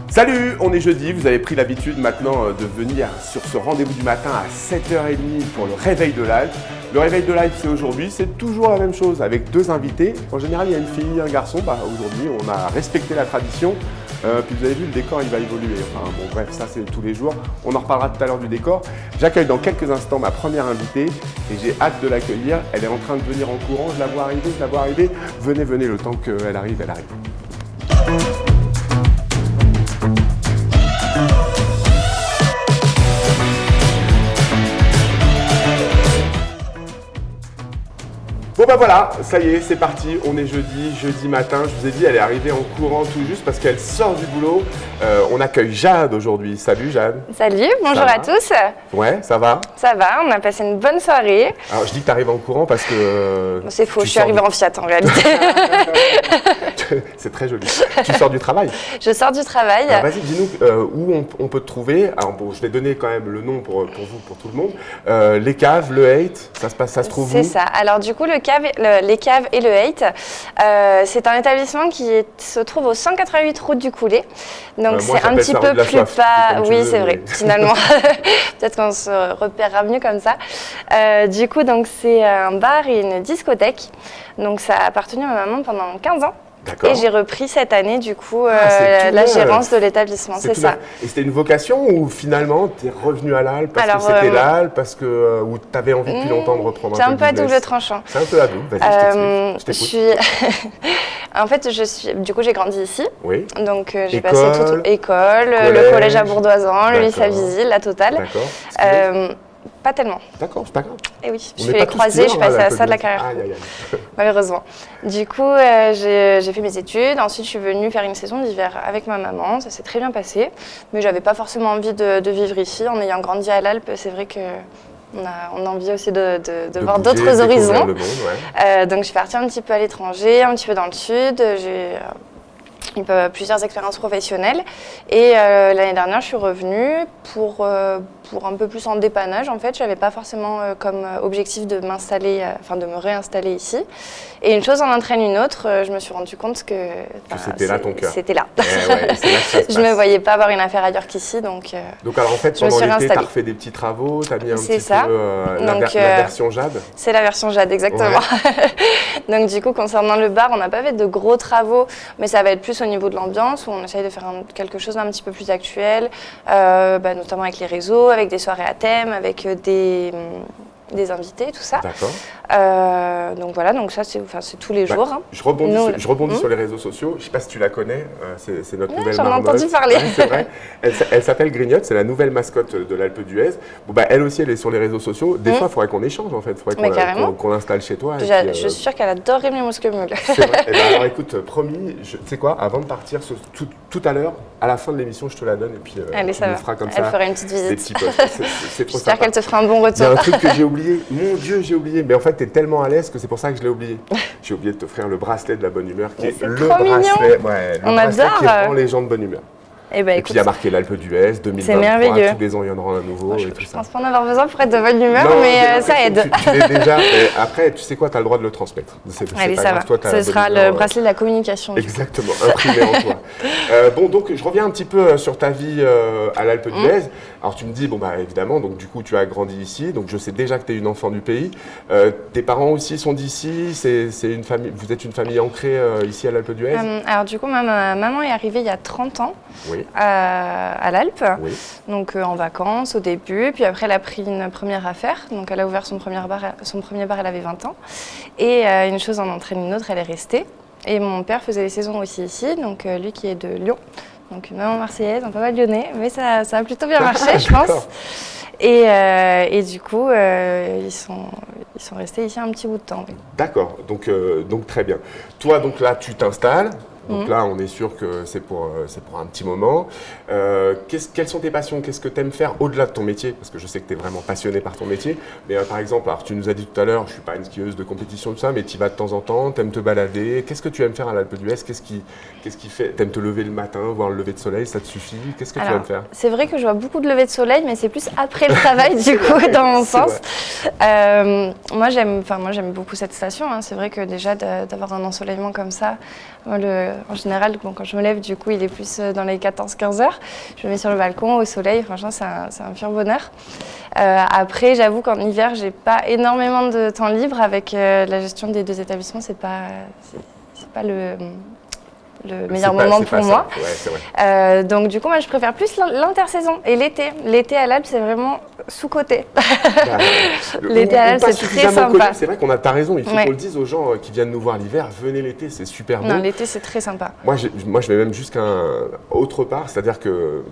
Salut, on est jeudi, vous avez pris l'habitude maintenant de venir sur ce rendez-vous du matin à 7h30 pour le réveil de l'Alpe. Le réveil de l'Alpe, c'est aujourd'hui, c'est toujours la même chose avec deux invités. En général, il y a une fille et un garçon. Aujourd'hui, on a respecté la tradition. Puis vous avez vu, le décor, il va évoluer. Enfin, bon, bref, ça, c'est tous les jours. On en reparlera tout à l'heure du décor. J'accueille dans quelques instants ma première invitée et j'ai hâte de l'accueillir. Elle est en train de venir en courant. Je la vois arriver, Venez, le temps qu'elle arrive, elle arrive. Bon bah voilà, ça y est, c'est parti, on est jeudi matin, je vous ai dit, elle est arrivée en courant tout juste parce qu'elle sort du boulot. On accueille Jade aujourd'hui. Salut Jade. Salut, bonjour à tous. Ouais, ça va? Ça va, on a passé une bonne soirée. Alors je dis que tu arrives en courant parce que... C'est faux, je suis arrivée en Fiat en réalité. C'est très joli. Tu sors du travail? Je sors du travail. Alors vas-y, dis-nous où on peut te trouver. Alors bon, je vais donner quand même le nom pour vous, pour tout le monde. Les caves, le hate, ça se trouve où? C'est ça. Alors du coup, les caves et le hate, c'est un établissement qui se trouve au 188 route du Coulé. Donc c'est un petit peu plus bas. Oui, c'est vrai, finalement. Peut-être qu'on se repérera mieux comme ça. Du coup, donc c'est un bar et une discothèque. Donc ça a appartenu à ma maman pendant 15 ans. Et j'ai repris cette année, du coup, la gérance de l'établissement, c'est ça. Et c'était une vocation ou finalement tu es revenu à l'Alpe parce que c'était l'Alpe, parce que ou tu avais envie depuis longtemps de reprendre un peu le business? C'est un peu à double tranchant. C'est un peu à double, vas-y, je t'écoute. En fait, du coup, j'ai grandi ici. Oui. Donc, j'ai passé toute l'école, le collège à Bourdoisan, le lycée à Visil, la totale. D'accord. Pas tellement. D'accord, c'est pas grave. Et oui, je fais les croisés, je suis passée à ça de la carrière. Malheureusement. Du coup, j'ai fait mes études. Ensuite, je suis venue faire une saison d'hiver avec ma maman. Ça s'est très bien passé. Mais j'avais pas forcément envie de vivre ici. En ayant grandi à l'Alpe, c'est vrai que on a envie aussi de voir d'autres horizons. Le monde, ouais. Donc, je suis partie un petit peu à l'étranger, un petit peu dans le sud. J'ai plusieurs expériences professionnelles. Et l'année dernière, je suis revenue pour un peu plus en dépannage. En fait, je n'avais pas forcément comme objectif de m'installer, de me réinstaller ici. Et une chose en entraîne une autre. Je me suis rendu compte que c'était là ton cœur. C'était là. Ouais, c'est là que ça se je ne me voyais pas avoir une affaire ailleurs qu'ici. Donc alors en fait, pendant l'été, tu as refait des petits travaux, tu as mis un petit peu la version Jade? C'est la version Jade, exactement. Ouais. Donc du coup, concernant le bar, on n'a pas fait de gros travaux, mais ça va être plus au niveau de l'ambiance, où on essaye de faire quelque chose d'un petit peu plus actuel, notamment avec les réseaux, avec des soirées à thème, avec des invités, tout ça. D'accord. Donc voilà, donc ça c'est tous les jours. Hein. Je rebondis sur les réseaux sociaux. Je ne sais pas si tu la connais, c'est notre nouvelle marmotte. J'en ai entendu parler. Ouais, c'est vrai. Elle s'appelle Grignotte, c'est la nouvelle mascotte de l'Alpe d'Huez. Bon, elle aussi, elle est sur les réseaux sociaux. Des fois, il faudrait qu'on échange en fait. Il faudrait qu'on l'installe chez toi. Je suis sûre qu'elle adorerait mes muscles-mules. C'est vrai. Alors écoute, promis, tu sais quoi, avant de partir, tout à l'heure, à la fin de l'émission, je te la donne et puis allez, ça on va. fera comme elle ça. Fera une petite visite. Des petits posts. C'est trop J'espère qu'elle te fera un bon retour. Il y a un truc que j'ai oublié. Mon Dieu, j'ai oublié. Mais en fait, tu es tellement à l'aise que c'est pour ça que je l'ai oublié. J'ai oublié de t'offrir le bracelet de la bonne humeur, qui est le bracelet, qui rend les gens de bonne humeur. Et puis il y a marqué l'Alpe d'Huez 2023, tous les ans il y en aura un nouveau. Je pense pas en avoir besoin pour être de bonne humeur, mais ça aide. Tu l'es déjà, après tu sais quoi, tu as le droit de le transmettre. Allez, ça va, ce sera le bracelet de la communication. Exactement, imprimé en toi. Bon, donc je reviens un petit peu sur ta vie à l'Alpe d'Huez. Alors tu me dis, évidemment, donc du coup tu as grandi ici, donc je sais déjà que tu es une enfant du pays. Tes parents aussi sont d'ici, c'est une famille, vous êtes une famille ancrée ici à l'Alpe d'Huez? Alors du coup, ma maman est arrivée il y a 30 ans. Oui. À l'Alpe, oui. Donc en vacances au début, puis après elle a pris une première affaire, donc elle a ouvert son premier bar, elle avait 20 ans, et une chose en entraîne une autre, elle est restée, et mon père faisait les saisons aussi ici, donc lui qui est de Lyon, donc une maman marseillaise, un papa lyonnais, mais ça a plutôt bien marché je pense, et du coup ils sont restés ici un petit bout de temps. Oui. D'accord, donc très bien. Toi donc là tu t'installes. Donc là, on est sûr que c'est pour un petit moment. Quelles sont tes passions? Qu'est-ce que tu aimes faire au-delà de ton métier? Parce que je sais que tu es vraiment passionné par ton métier. Mais par exemple, alors, tu nous as dit tout à l'heure, je ne suis pas une skieuse de compétition, tout ça, mais tu y vas de temps en temps, tu aimes te balader. Qu'est-ce que tu aimes faire à l'Alpe d'Huez? Qu'est-ce qui fait? Tu aimes te lever le matin, voir le lever de soleil, ça te suffit? Qu'est-ce que tu aimes faire? C'est vrai que je vois beaucoup de lever de soleil, mais c'est plus après le travail, du coup, dans mon sens. Moi, j'aime beaucoup cette station. Hein. C'est vrai que déjà, d'avoir un ensoleillement comme ça, en général, quand je me lève, du coup, il est plus dans les 14-15 heures. Je me mets sur le balcon au soleil, franchement, c'est un pur bonheur. Après, j'avoue qu'en hiver, j'ai pas énormément de temps libre avec la gestion des 2 établissements. C'est pas le meilleur moment pour moi. Ouais, c'est vrai. Donc du coup, moi, je préfère plus l'intersaison et l'été. L'été à l'Alpe, c'est vraiment sous-coté. L'été à l'Alpe, c'est très sympa. C'est vrai t'as raison, il faut qu'on le dise aux gens qui viennent nous voir l'hiver, venez l'été, c'est super beau. Non, l'été, c'est très sympa. Moi, je vais même jusqu'à autre part, c'est-à-dire que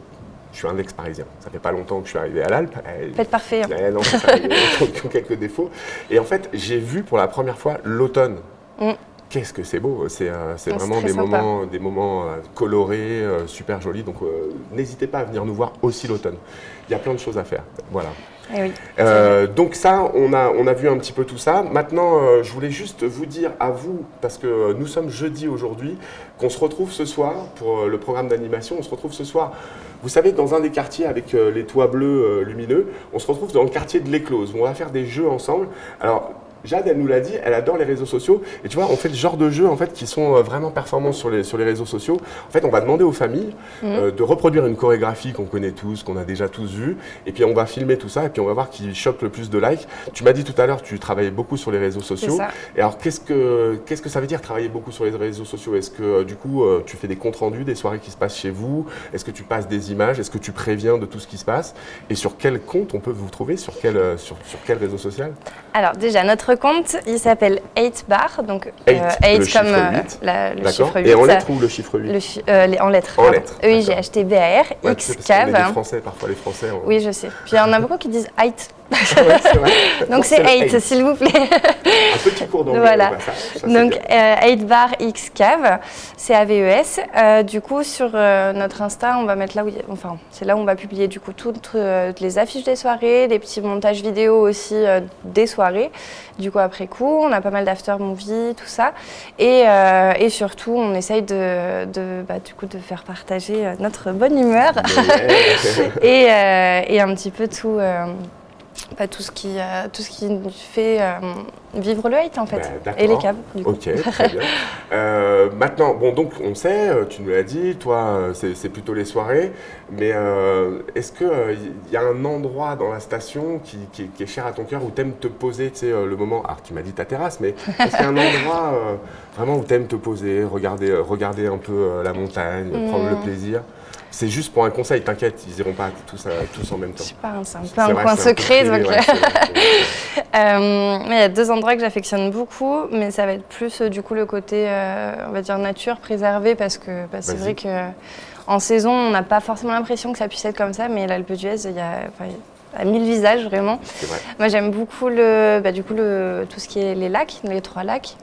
je suis un ex-parisien. Ça fait pas longtemps que je suis arrivé à l'Alpe. Faites parfait. Hein. Non, ça arrive, qui ont quelques défauts. Et en fait, j'ai vu pour la première fois l'automne. Qu'est-ce que c'est beau, c'est vraiment des moments colorés, super jolis. Donc n'hésitez pas à venir nous voir aussi l'automne. Il y a plein de choses à faire. Voilà. Eh oui, donc ça, on a vu un petit peu tout ça. Maintenant, je voulais juste vous dire à vous, parce que nous sommes jeudi aujourd'hui, qu'on se retrouve ce soir pour le programme d'animation. On se retrouve ce soir, vous savez, dans un des quartiers avec les toits bleus lumineux. On se retrouve dans le quartier de l'Éclose, où on va faire des jeux ensemble. Alors, Jade, elle nous l'a dit, elle adore les réseaux sociaux. Et tu vois, on fait le genre de jeux en fait, qui sont vraiment performants sur les réseaux sociaux. En fait, on va demander aux familles de reproduire une chorégraphie qu'on connaît tous, qu'on a déjà tous vue. Et puis, on va filmer tout ça et puis on va voir qui chope le plus de likes. Tu m'as dit tout à l'heure que tu travaillais beaucoup sur les réseaux sociaux. C'est ça. Et alors, qu'est-ce que ça veut dire travailler beaucoup sur les réseaux sociaux? Est-ce que du coup, tu fais des comptes rendus des soirées qui se passent chez vous? Est-ce que tu passes des images? Est-ce que tu préviens de tout ce qui se passe? Et sur quel compte on peut vous trouver? Sur quel réseau social? Alors déjà, notre compte, il s'appelle 8bar, donc 8 comme le chiffre 8. Et en lettres ou le chiffre 8? En lettres. En lettres. EIGHTBAR, ouais, X-Cave. Les Français, parfois les Français. Oui, je sais. Puis il y en a beaucoup qui disent 8. Ouais, c'est vrai. Donc c'est 8, s'il vous plaît. Un petit cours d'anglais. Voilà. Ça, donc 8bar X-Cave, c'est AVES. Du coup, sur notre Insta, on va mettre là où c'est là où on va publier du coup toutes les affiches des soirées, des petits montages vidéo aussi des soirées. Du coup, après coup, on a pas mal d'after movie, tout ça. Et surtout, on essaye du coup, de faire partager notre bonne humeur et un petit peu tout ce qui fait vivre le hate en fait, et les caves du coup. Ok, très bien. Maintenant, bon donc on sait, tu nous l'as dit, toi c'est plutôt les soirées, mais est-ce qu'il y a un endroit dans la station qui est cher à ton cœur, où tu aimes te poser, tu sais, le moment, alors tu m'as dit ta terrasse, mais est-ce qu'il y a un endroit vraiment où tu aimes te poser, regarder un peu la montagne, prendre le plaisir? C'est juste pour un conseil, t'inquiète, ils iront pas tous en même temps. Je sais pas, c'est un peu un coin secret. Donc mais il y a 2 endroits que j'affectionne beaucoup, mais ça va être plus du coup le côté, on va dire nature préservée, parce que c'est vrai qu'en saison, on n'a pas forcément l'impression que ça puisse être comme ça, mais l'Alpe d'Huez, il y a 1000 visages vraiment. Moi, j'aime beaucoup tout ce qui est les lacs, les 3 lacs.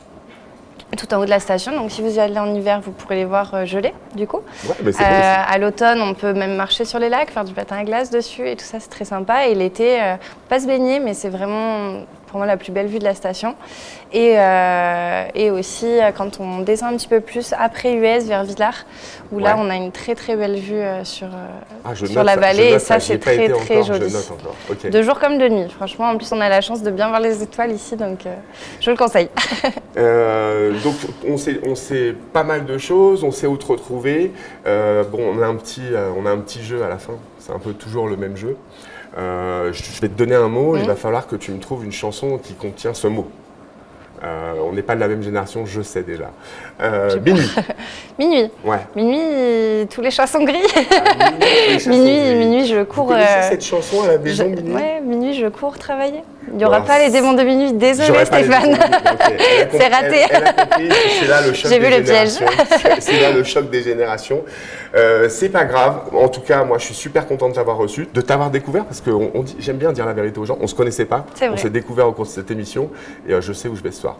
Tout en haut de la station, donc si vous y allez en hiver, vous pourrez les voir gelés du coup. Ouais, mais c'est bon, à l'automne, on peut même marcher sur les lacs, faire du patin à glace dessus et tout ça, c'est très sympa. Et l'été, pas se baigner, mais c'est vraiment pour moi la plus belle vue de la station. Et aussi quand on descend un petit peu plus après Huez vers Villars, où là on a une très très belle vue sur la vallée, et ça c'est très très joli. Okay. De jour comme de nuit, franchement. En plus on a la chance de bien voir les étoiles ici, donc je le conseille. Donc on sait pas mal de choses, on sait où te retrouver. On a un petit jeu à la fin, c'est un peu toujours le même jeu. Je vais te donner un mot, il va falloir que tu me trouves une chanson qui contient ce mot. On n'est pas de la même génération, je sais déjà. Minuit. Minuit. Ouais. Minuit, tous les chats sont gris. Minuit, minuit, je cours. Vous connaissez cette chanson à la maison, Minuit? Ouais, Minuit, je cours travailler. Il n'y aura pas les démons de minuit, désolé Stéphane. C'est raté. Elle a compris, c'est là le choc des générations. J'ai vu le piège. C'est là le choc des générations. C'est pas grave. En tout cas, moi, je suis super content de t'avoir reçu, de t'avoir découvert, parce que j'aime bien dire la vérité aux gens. On se connaissait pas. On s'est découvert au cours de cette émission et je sais où je vais ce soir.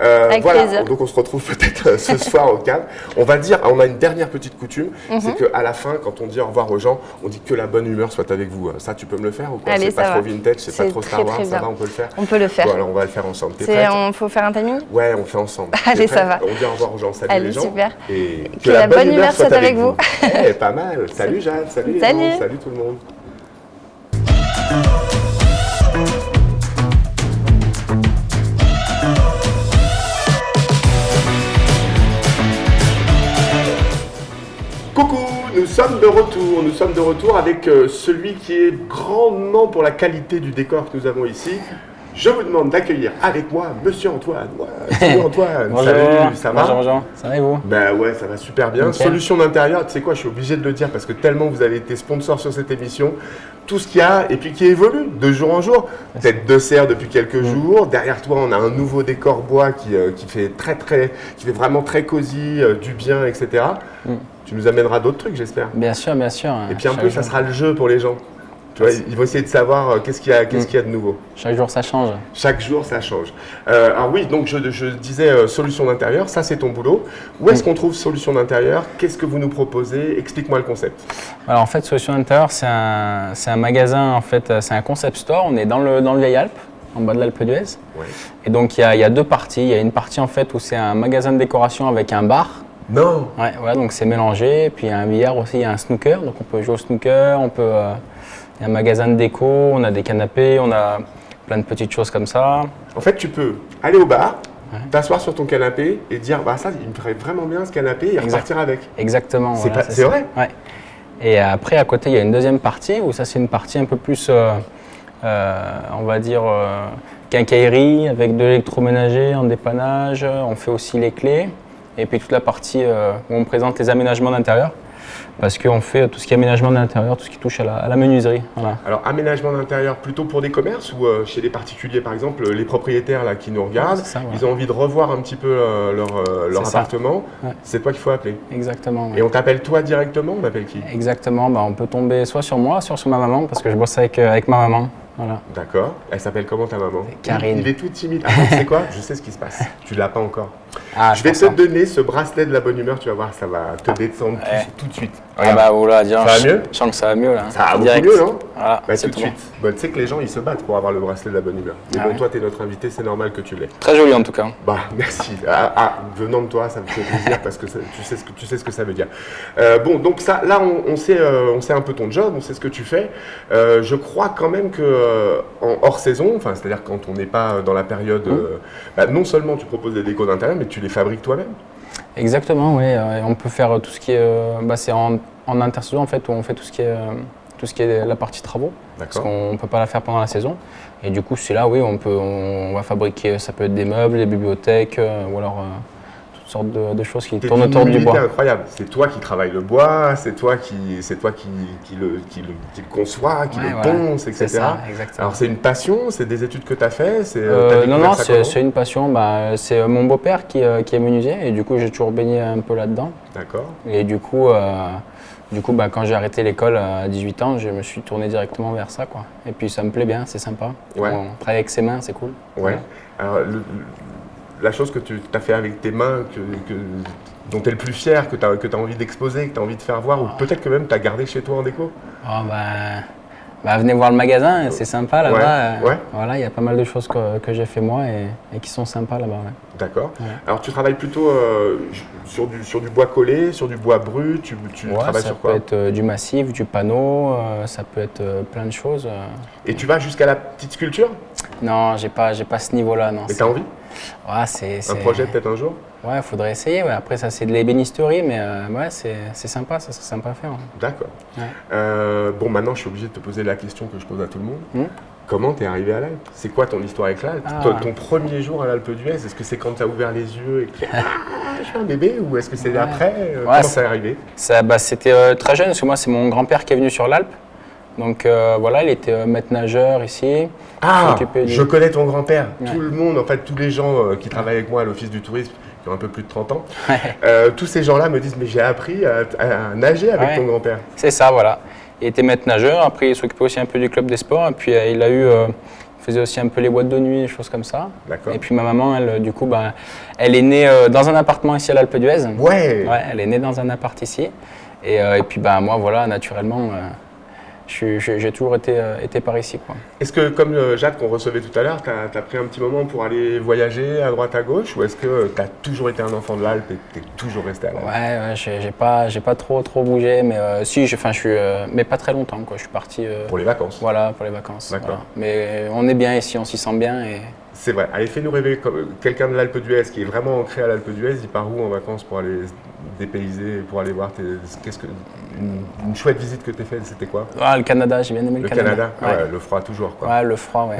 Avec plaisir. Donc on se retrouve peut-être ce soir au cave. On a une dernière petite coutume, c'est qu'à la fin, quand on dit au revoir aux gens, on dit que la bonne humeur soit avec vous. Ça, tu peux me le faire ou quoi? C'est pas trop vintage, c'est pas trop Star Wars, ça va, on peut le faire? On peut le faire. Voilà, on va le faire ensemble. T'es prête? Faut faire un timing? Ouais, on fait ensemble. Allez, ça va. On dit au revoir aux gens, salut les gens. Super. Et que la bonne humeur soit avec vous. Pas mal. Salut Jade, salut les gens, salut tout le monde. Coucou, nous sommes de retour avec celui qui est grandement pour la qualité du décor que nous avons ici. Je vous demande d'accueillir avec moi Monsieur Antoine. Salut Antoine. Bonjour. Salut, ça va? Bonjour. Ça va et vous? Ben ouais, ça va super bien. Okay. Solution d'intérieur, tu sais quoi, je suis obligé de le dire parce que tellement vous avez été sponsor sur cette émission. Tout ce qu'il y a et puis qui évolue de jour en jour. Peut-être de serre depuis quelques jours. Derrière toi, on a un nouveau décor bois qui fait qui fait vraiment très cosy, du bien, etc. Tu nous amèneras d'autres trucs, j'espère. Bien sûr, bien sûr. Et puis un peu, ça sera le jeu pour les gens. Tu vois, ils vont essayer de savoir qu'est-ce qu'il y a de nouveau. Chaque jour, ça change. Chaque jour, ça change. Alors oui, donc je disais solution d'intérieur, ça c'est ton boulot. Où est-ce qu'on trouve solution d'intérieur? Qu'est-ce que vous nous proposez? Explique-moi le concept. Alors en fait, solution d'intérieur, c'est un magasin, en fait, c'est un concept store. On est dans le Vieil Alpes, en bas de l'Alpe d'Huez. Ouais. Et donc il y a deux parties. Il y a une partie en fait où c'est un magasin de décoration avec un bar. Non. Ouais, donc c'est mélangé. Puis il y a un billard aussi, il y a un snooker. Donc on peut jouer au snooker, il y a un magasin de déco, on a des canapés, on a plein de petites choses comme ça. En fait, tu peux aller au bar, t'asseoir sur ton canapé et dire bah ça, il me ferait vraiment bien ce canapé et repartir avec. Exactement. C'est vrai. Ouais. Et après, à côté, il y a une deuxième partie où ça, c'est une partie un peu plus, on va dire, quincaillerie avec de l'électroménager en dépannage. On fait aussi les clés et puis toute la partie où on présente les aménagements d'intérieur. Parce qu'on fait tout ce qui est aménagement d'intérieur, tout ce qui touche à la menuiserie. Voilà. Alors, aménagement d'intérieur plutôt pour des commerces ou chez les particuliers, par exemple, les propriétaires là, qui nous regardent, ils ont envie de revoir un petit peu leur appartement. Ouais. C'est toi qu'il faut appeler. Exactement. Ouais. Et on t'appelle toi directement, on appelle qui? Exactement. On peut tomber soit sur moi, soit sur ma maman, parce que je bosse avec ma maman. Voilà. D'accord. Elle s'appelle comment ta maman? Karine. Il est tout timide. Attends, tu sais quoi? Je sais ce qui se passe. Tu l'as pas encore. Je vais te donner ce bracelet de la bonne humeur, tu vas voir, ça va te détendre tout de suite. Ah bah voilà, dis, ça va mieux? Je sens que ça va mieux là. Ça va beaucoup mieux, non? Voilà, tout de suite. Bon, tu sais que les gens ils se battent pour avoir le bracelet de la bonne humeur. Mais bon, toi tu es notre invité, c'est normal que tu l'aies. Très joli en tout cas. Bah merci. Venant de toi, ça me fait plaisir parce que tu sais ce que ça veut dire. Bon, donc ça, là on sait un peu ton job, on sait ce que tu fais. Je crois quand même que en hors saison, enfin c'est-à-dire quand on n'est pas dans la période, non seulement tu proposes des décos d'intérieur, mais tu les fabriques toi-même. Exactement, oui. On peut faire tout ce qui est, c'est en intersaison en fait où on fait tout ce qui est la partie travaux. Parce qu'on ne peut pas la faire pendant la saison. Et du coup, c'est là, oui, on va fabriquer, ça peut être des meubles, des bibliothèques, ou alors toutes sortes de choses qui tournent autour du bois. C'est incroyable. C'est toi qui travailles le bois, c'est toi qui le conçois, qui le ponce, etc. C'est ça, exactement. Alors c'est une passion, c'est des études que tu as fait? Non, c'est une passion. C'est mon beau-père qui est menuisier et du coup j'ai toujours baigné un peu là-dedans. D'accord. Et du coup, quand j'ai arrêté l'école à 18 ans, je me suis tourné directement vers ça, quoi. Et puis ça me plaît bien, c'est sympa. Ouais. On travaille avec ses mains, c'est cool. Ouais. Alors, la chose que tu as fait avec tes mains, dont tu es le plus fier, que tu as envie d'exposer, que tu as envie de faire voir, ou peut-être que même tu as gardé chez toi en déco? Venez voir le magasin, c'est sympa là-bas. Ouais. Voilà, il y a pas mal de choses que j'ai fait moi et qui sont sympas là-bas. Ouais. D'accord. Ouais. Alors tu travailles plutôt sur du bois collé, sur du bois brut, tu travailles sur quoi? Ça peut être du massif, du panneau, ça peut être plein de choses. Et tu vas jusqu'à la petite sculpture? Non, j'ai pas ce niveau-là. Non. Et t'as envie? Ouais, un projet peut-être un jour? Ouais, il faudrait essayer. Ouais. Après, ça, c'est de l'ébénisterie, mais c'est sympa, ça serait sympa à faire. D'accord. Ouais. Maintenant, je suis obligé de te poser la question que je pose à tout le monde. Comment t'es arrivé à l'Alpe? C'est quoi ton histoire avec l'Alpe? Ton premier jour à l'Alpe d'Huez, est-ce que c'est quand tu as ouvert les yeux et que je suis un bébé, ou est-ce que c'est après? Comment ça est arrivé? C'était très jeune, parce que moi, c'est mon grand-père qui est venu sur l'Alpe. Donc voilà, il était maître nageur ici. Ah, je connais ton grand-père. Ouais. Tout le monde, en fait, tous les gens qui travaillent avec moi à l'Office du tourisme, qui ont un peu plus de 30 ans, tous ces gens-là me disent « mais j'ai appris à nager avec ton grand-père ». C'est ça, voilà. Il était maître nageur, après il s'occupait aussi un peu du club des sports, et puis il faisait aussi un peu les boîtes de nuit, des choses comme ça. Et puis ma maman, elle, du coup, elle est née dans un appartement ici à l'Alpe d'Huez. Ouais. Elle est née dans un appart ici. Et puis moi, voilà, naturellement, j'ai toujours été par ici, quoi. Est-ce que, comme Jade qu'on recevait tout à l'heure, tu as pris un petit moment pour aller voyager à droite à gauche, ou est-ce que tu as toujours été un enfant de l'Alpe et tu es toujours resté à l'Alpe? Ouais, j'ai pas trop bougé, mais si, mais pas très longtemps, quoi. Je suis parti pour les vacances. Voilà, pour les vacances. D'accord. Voilà. Mais on est bien ici, on s'y sent bien. C'est vrai. Allez, fais-nous rêver. Quelqu'un de l'Alpe d'Huez qui est vraiment ancré à l'Alpe d'Huez, il part où en vacances pour aller dépayser, pour aller voir une chouette visite que tu as faite, c'était quoi? Le Canada, j'ai bien aimé le Canada. Ouais, le froid toujours, quoi. Ouais, le froid, ouais.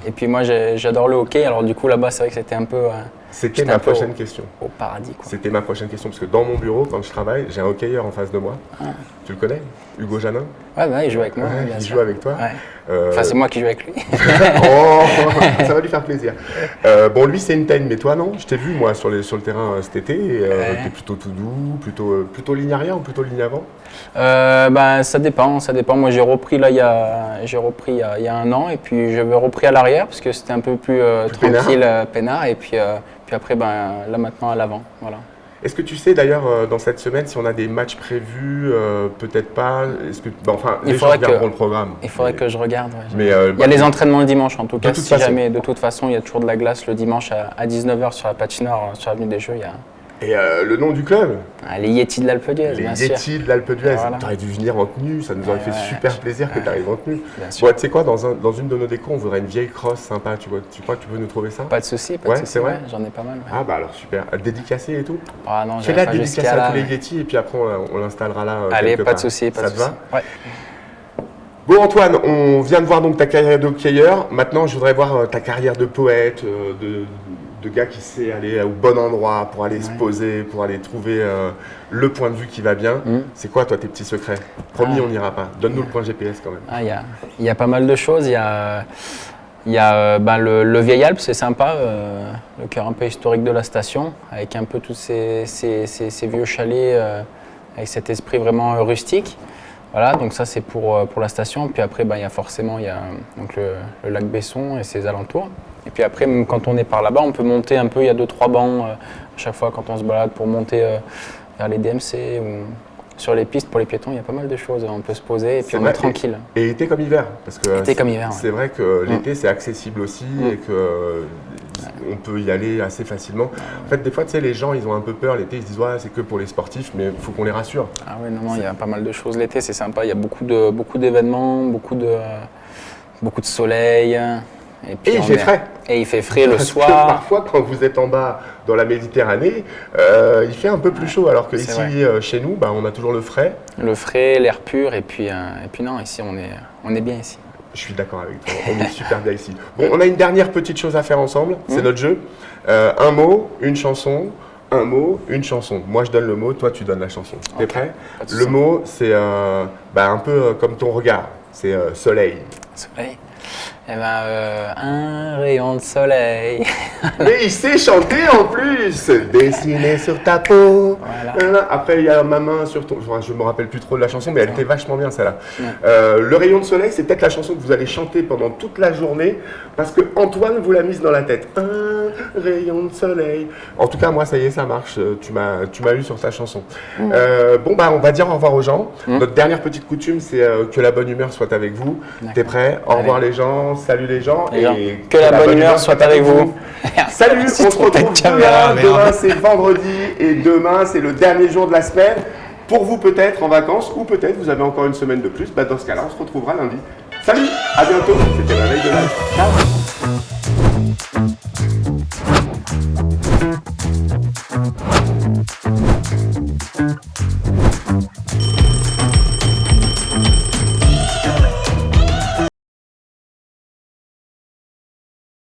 Et puis moi, j'adore le hockey, alors du coup là-bas, c'est vrai que c'était un peu... C'était ma prochaine question. Au paradis, quoi. C'était ma prochaine question, parce que dans mon bureau, quand je travaille, j'ai un hockeyeur en face de moi. Tu le connais? Hugo Janin? Ouais, il joue avec moi. Il joue avec toi? Enfin, c'est moi qui joue avec lui. Oh, ça va lui faire plaisir. Bon, lui, c'est une teigne, mais toi, non? Je t'ai vu, moi, sur le terrain cet été. T'es plutôt tout doux, plutôt ligne arrière ou plutôt ligne avant? Ça dépend. Moi, j'ai repris il y a un an, et puis j'avais repris à l'arrière, parce que c'était un peu plus tranquille, peinard, et puis après, là maintenant à l'avant, voilà. Est-ce que tu sais d'ailleurs dans cette semaine si on a des matchs prévus, peut-être pas? Est-ce que, les gens regarderont le programme. Il faudrait que je regarde. Ouais. Mais il y a les entraînements le dimanche en tout cas. De toute façon, il y a toujours de la glace le dimanche à 19h sur la patinoire sur l'avenue des Jeux. Et le nom du club? Les Yétis de l'Alpe d'Huez, bien sûr. Les Yétis de l'Alpe d'Huez. Voilà. Tu aurais dû venir en tenue, ça nous aurait fait super plaisir que tu arrives en tenue. Bon, tu sais quoi, dans une de nos décos, on voudrait une vieille crosse sympa. Tu crois que tu peux nous trouver ça? Pas de souci, c'est vrai. J'en ai pas mal. Ouais. Ah bah alors super. Dédicacé et tout? Ah non, fais-la dédicacer à tous les Yétis et puis après on l'installera là. Allez, pas de souci, ça te va? Ouais. Bon Antoine, on vient de voir donc ta carrière d'hockeyeur. Maintenant, je voudrais voir ta carrière de poète, de gars qui sait aller au bon endroit pour aller se poser, pour aller trouver le point de vue qui va bien. C'est quoi toi tes petits secrets? Promis, on n'ira pas. Donne-nous le point GPS quand même. Il y a pas mal de choses. Il y a le Vieil Alpe, c'est sympa, le cœur un peu historique de la station, avec un peu tous ces vieux chalets, avec cet esprit vraiment rustique. Voilà, donc ça c'est pour la station. Puis après, il y a forcément donc le lac Besson et ses alentours. Et puis après, même quand on est par là-bas, on peut monter un peu. Il y a 2-3 bancs à chaque fois quand on se balade pour monter vers les DMC ou sur les pistes pour les piétons. Il y a pas mal de choses. On peut se poser et puis on est tranquille. Et été comme hiver, parce que été comme hiver, c'est vrai que l'été c'est accessible aussi et que on peut y aller assez facilement. En fait, des fois, tu sais, les gens, ils ont un peu peur l'été. Ils se disent ouais, c'est que pour les sportifs, mais il faut qu'on les rassure. Ah oui, non, il y a pas mal de choses l'été. C'est sympa. Il y a beaucoup d'événements, beaucoup de soleil. Et il fait frais. Et il fait frais le soir. Parfois, quand vous êtes en bas dans la Méditerranée, il fait un peu plus chaud. Alors que ici, chez nous, on a toujours le frais. Le frais, l'air pur. Et puis non, ici, on est bien ici. Je suis d'accord avec toi. On est super bien ici. Bon, on a une dernière petite chose à faire ensemble. C'est notre jeu. Un mot, une chanson. Un mot, une chanson. Moi, je donne le mot. Toi, tu donnes la chanson. T'es prêt? Le mot, c'est un peu comme ton regard. C'est soleil. Soleil. Eh un rayon de soleil. Mais il sait chanter en plus. Dessiner sur ta peau. Voilà. Après, il y a ma main sur ton... Enfin, je ne me rappelle plus trop de la chanson, mais elle était vachement bien, celle-là. Le rayon de soleil, c'est peut-être la chanson que vous allez chanter pendant toute la journée parce que Antoine vous l'a mise dans la tête. Un rayon de soleil. En tout cas, moi, ça y est, ça marche. Tu m'as eu sur ta chanson. On va dire au revoir aux gens. Notre dernière petite coutume, c'est que la bonne humeur soit avec vous. T'es prêt? Au revoir les gens. Salut les gens. Et que la bonne humeur soit avec vous. Salut, on se retrouve demain. Demain, c'est vendredi et demain, c'est le dernier jour de la semaine. Pour vous, peut-être en vacances ou peut-être vous avez encore une semaine de plus. Dans ce cas-là, on se retrouvera lundi. Salut, à bientôt. C'était la veille de live. Ciao.